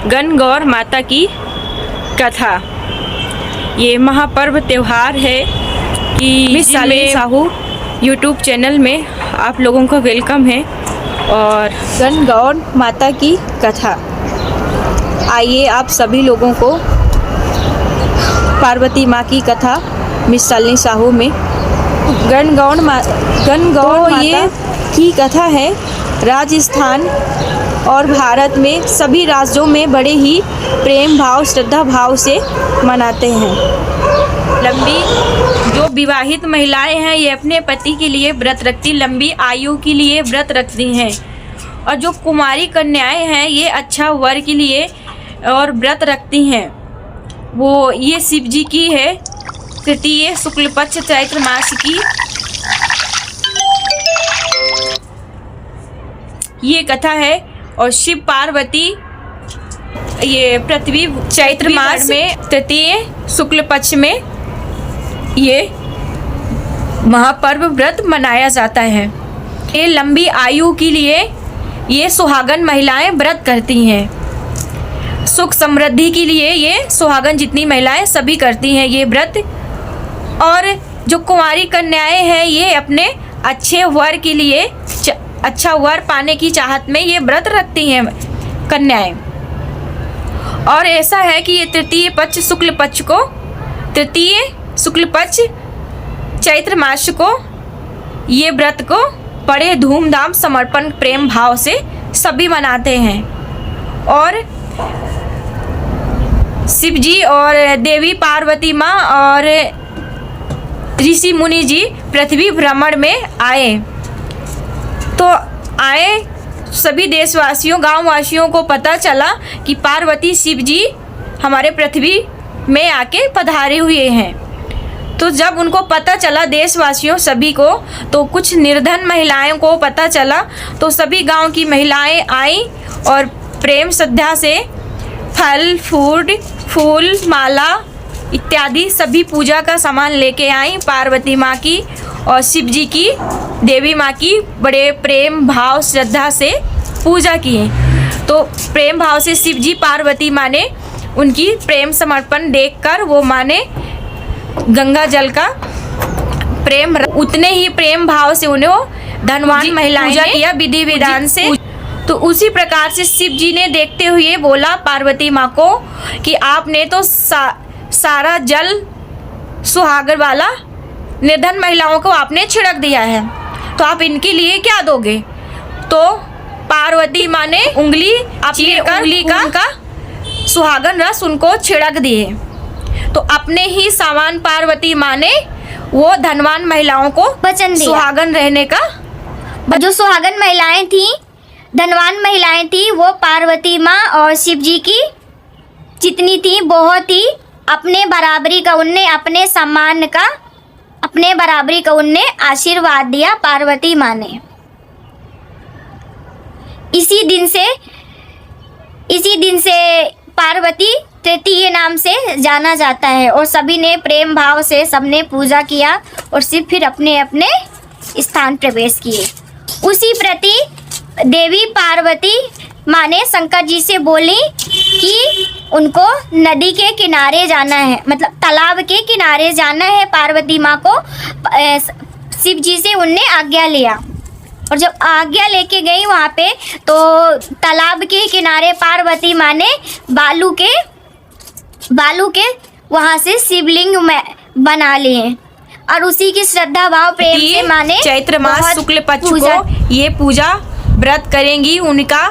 गणगौर माता की कथा। ये महापर्व त्यौहार है कि miss Shalini Sahu YouTube channel में आप लोगों का वेलकम है। और गणगौर माता की कथा, आइए आप सभी लोगों को पार्वती माँ की कथा मिस शालिनी साहू में गणगौर माता ये की कथा है। राजस्थान और भारत में सभी राज्यों में बड़े ही प्रेम भाव श्रद्धा भाव से मनाते हैं। लंबी जो विवाहित महिलाएं हैं ये अपने पति के लिए व्रत रखती, लंबी आयु के लिए व्रत रखती हैं। और जो कुमारी कन्याएं हैं ये अच्छा वर के लिए और व्रत रखती हैं। वो ये शिव जी की है, तृतीय शुक्ल पक्ष चैत्र मास की ये कथा है। और शिव पार्वती ये पृथ्वी चैत्र मास में तृतीय शुक्ल पक्ष में ये महापर्व व्रत मनाया जाता है। ये लंबी आयु के लिए ये सुहागन महिलाएं व्रत करती हैं। सुख समृद्धि के लिए ये सुहागन जितनी महिलाएं सभी करती हैं ये व्रत। और जो कुंवारी कन्याएं हैं ये अपने अच्छे वर के लिए अच्छा वर पाने की चाहत में ये व्रत रखती हैं कन्याएं। और ऐसा है कि ये तृतीय पक्ष शुक्ल पक्ष को, तृतीय शुक्ल पक्ष चैत्र मास को ये व्रत को बड़े धूमधाम समर्पण प्रेम भाव से सभी मनाते हैं। और शिव जी और देवी पार्वती माँ और ऋषि मुनि जी पृथ्वी भ्रमण में आए तो सभी देशवासियों गांव वासियों को पता चला कि पार्वती शिव जी हमारे पृथ्वी में आके पधारे हुए हैं। तो जब उनको पता चला देशवासियों सभी को, तो कुछ निर्धन महिलाओं को पता चला तो सभी गांव की महिलाएं आई और प्रेम श्रद्धा से फल फूल माला इत्यादि सभी पूजा का सामान लेके आई। पार्वती माँ की और शिव जी की, देवी माँ की बड़े प्रेम भाव श्रद्धा से पूजा किए। तो प्रेम भाव से शिव जी पार्वती माँ ने उनकी प्रेम समर्पण देखकर वो माँ ने गंगा जल का प्रेम उतने ही प्रेम भाव से उन्हें धनवान महिलाएं पूजा किया विधि विधान से। तो उसी प्रकार से शिव जी ने देखते हुए बोला पार्वती माँ को कि आपने तो सारा जल सुहागर वाला निर्धन महिलाओं को आपने छिड़क दिया है, तो आप इनके लिए क्या दोगे। तो पार्वती माँ ने उंगली का सुहागन रस उनको छिड़क दिए। तो अपने ही सामान पार्वती माँ ने वो धनवान महिलाओं को वचन दिया सुहागन रहने का। जो सुहागन महिलाएं थी, धनवान महिलाएं थी, वो पार्वती माँ और शिव जी की जितनी थी बहुत ही अपने बराबरी का उनने अपने सम्मान का अपने बराबरी का उनने आशीर्वाद दिया पार्वती माँ ने। इसी दिन से पार्वती तृतीय नाम से जाना जाता है। और सभी ने प्रेम भाव से सबने पूजा किया और फिर अपने अपने स्थान प्रवेश किए। उसी प्रति देवी पार्वती माँ ने शंकर जी से बोली कि उनको नदी के किनारे जाना है, मतलब तालाब के किनारे जाना है। पार्वती माँ को शिव जी से उनने आज्ञा लिया। और जब आज्ञा लेके गई वहाँ पे तो तालाब के किनारे पार्वती माँ ने बालू के वहाँ से शिवलिंग बना लिए। और उसी की श्रद्धा भाव प्रेम से माँ ने चैत्र मास शुक्ल पक्ष को ये पूजा व्रत करेंगी। उनका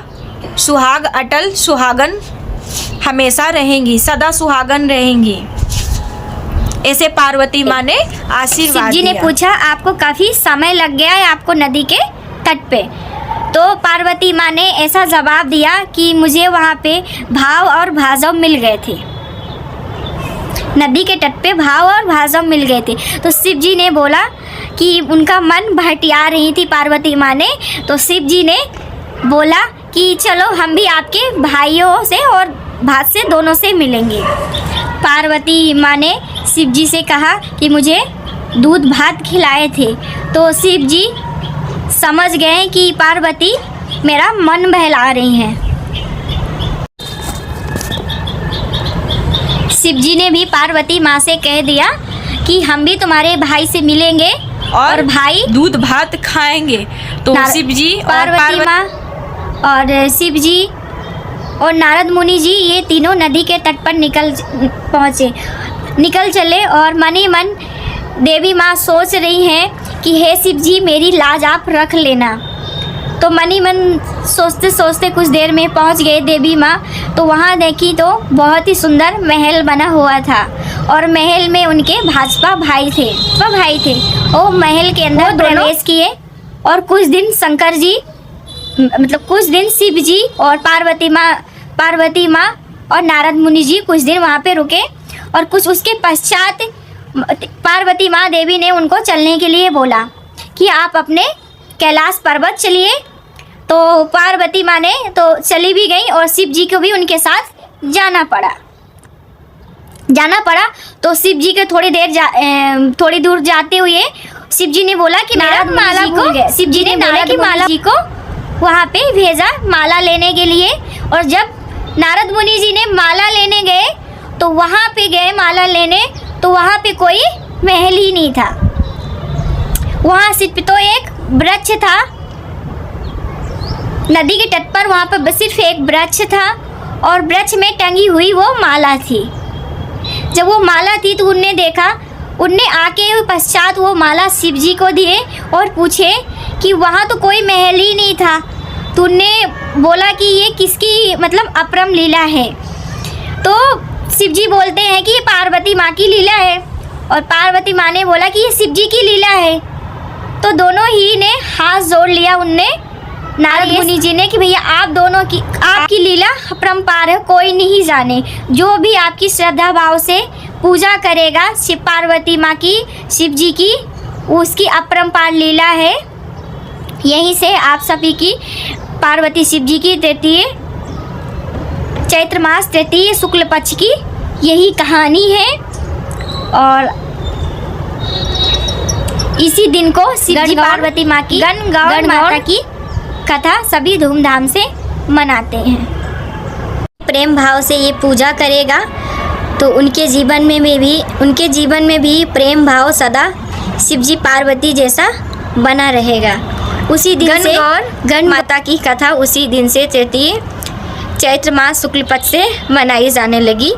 सुहाग अटल सुहागन हमेशा रहेंगी, सदा सुहागन रहेंगी, ऐसे पार्वती माँ ने आशीर्वाद दिया। शिव जी ने पूछा आपको काफ़ी समय लग गया है आपको नदी के तट पे। तो पार्वती माँ ने ऐसा जवाब दिया कि मुझे वहाँ पे भाव और भाजव मिल गए थे, नदी के तट पे भाव और भाजव मिल गए थे। तो शिव जी ने बोला कि उनका मन बहटिया रही थी पार्वती माँ ने। तो शिव जी ने बोला कि चलो हम भी आपके भाइयों से और भात से दोनों से मिलेंगे। पार्वती माँ ने शिव जी से कहा कि मुझे दूध भात खिलाए थे। तो शिव जी समझ गए कि पार्वती मेरा मन बहला रही हैं। शिव जी ने भी पार्वती माँ से कह दिया कि हम भी तुम्हारे भाई से मिलेंगे और भाई दूध भात खाएंगे। तो शिव जी और पार्वती माँ और शिव जी और नारद मुनि जी ये तीनों नदी के तट पर निकल चले और मन ही मन देवी माँ सोच रही हैं कि हे शिव जी मेरी लाज आप रख लेना। तो मन ही मन सोचते सोचते कुछ देर में पहुँच गए देवी माँ। तो वहाँ देखी तो बहुत ही सुंदर महल बना हुआ था और महल में उनके भाजपा भाई थे वो महल के अंदर प्रवेश किए और कुछ दिन शंकर जी मतलब कुछ दिन शिव जी और पार्वती माँ और नारद मुनि जी कुछ दिन वहाँ पे रुके और कुछ उसके पश्चात पार्वती माँ देवी ने उनको चलने के लिए बोला कि आप अपने कैलाश पर्वत चलिए। तो पार्वती माँ ने तो चली भी गई और शिव जी को भी उनके साथ जाना पड़ा। तो शिव जी के थोड़ी दूर जाते हुए शिव जी ने बोला कि नारद माला भूल गए। शिव जी ने बोला कि माला जी को वहाँ पे भेजा माला लेने के लिए। और जब नारद मुनि जी ने माला लेने गए तो वहाँ पे गए माला लेने तो वहाँ पे कोई महल ही नहीं था। वहाँ सिर्फ तो एक वृक्ष था नदी के तट पर, वहाँ पर सिर्फ एक वृक्ष था और वृक्ष में टंगी हुई वो माला थी। जब वो माला थी तो उनने देखा, उनने आके पश्चात वो माला शिव जी को दिए और पूछे कि वहाँ तो कोई महल ही नहीं था। तो उनने बोला कि ये किसकी मतलब अपरम लीला है। तो शिव जी बोलते हैं कि ये पार्वती माँ की लीला है और पार्वती माँ ने बोला कि ये शिव जी की लीला है। तो दोनों ही ने हाथ जोड़ लिया उनने नारद मुनि जी ने कि भैया आप दोनों की आपकी लीला अपरंपार है, कोई नहीं जाने। जो भी आपकी श्रद्धा भाव से पूजा करेगा शिव पार्वती माँ की शिव जी की उसकी अपरंपार लीला है। यहीं से आप सभी की पार्वती शिव जी की चैत्र मास तृतीय शुक्ल पक्ष की यही कहानी है। और इसी दिन को शिव जी पार्वती माँ की गणगौर माता की कथा सभी धूमधाम से मनाते हैं। प्रेम भाव से ये पूजा करेगा तो उनके जीवन में भी प्रेम भाव सदा शिव जी पार्वती जैसा बना रहेगा। उसी दिन से गण माता की कथा उसी दिन से तृतीय चैत्र मास शुक्ल पक्ष से मनाई जाने लगी।